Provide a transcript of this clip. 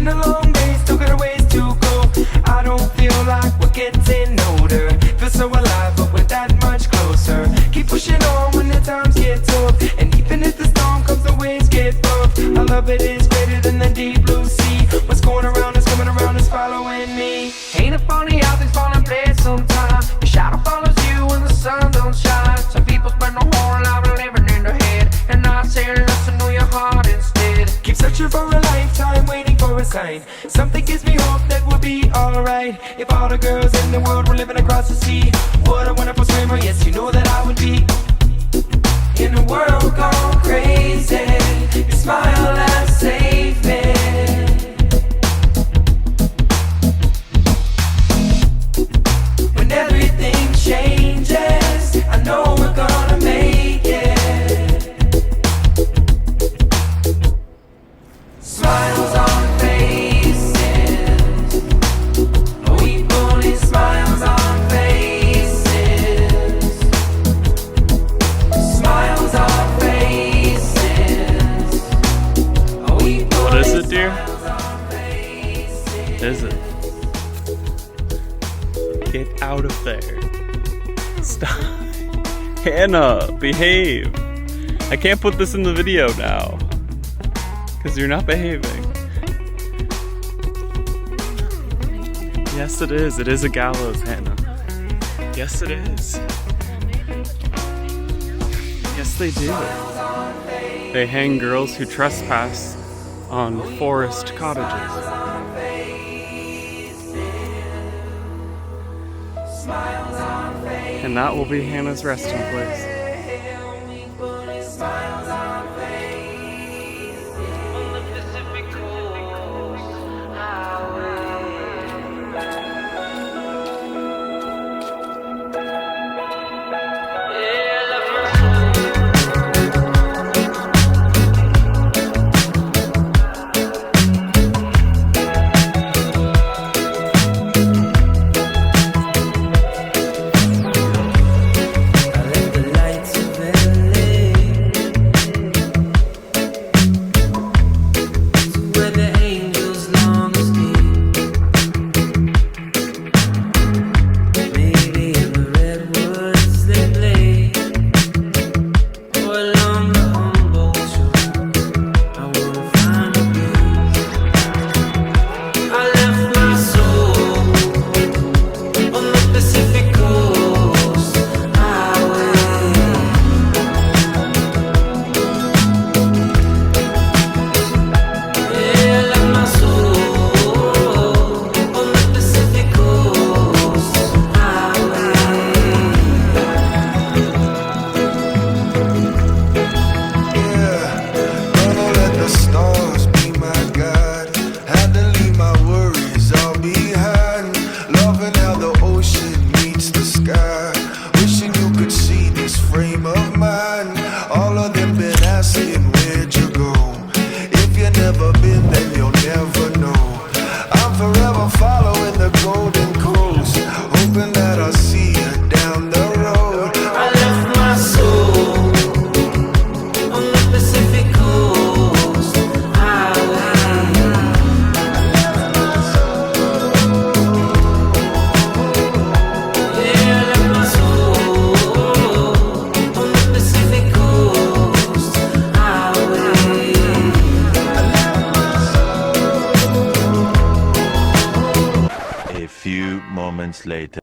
a long day, still got a ways to go. I don't feel like we're getting older. Feel so alive, but we're that much closer. Keep pushing on when the times get tough, and even if the storm comes, the waves get rough. Our love it is greater than the deep blue sea. What's going around is coming around, is following me. Ain't it funny how things fall in place sometimes? Your shadow follows you when the sun don't shine. Some people spend a whole life living in their head, and I say listen to your heart instead. Keep searching for a lifetime, waiting for a sign. Something gives me hope that we'll be alright. If all the girls in the world were living across the sea, what a wonderful swimmer, yes, you know that I would be. In a world gone crazy, your smile has saved me. When everything changes, I know we're gonna make it. Smiles on faces, we pulling smiles on faces. Smiles on faces, we pulling. What is it, dear? Is it? Get out of there. Stop. Hannah, behave. I can't put this in the video now. Because you're not behaving. Yes, it is. It is a gallows, Hannah. Yes, it is. Yes, they do. They hang girls who trespass on forest cottages. And that will be Hannah's resting place. Moments later.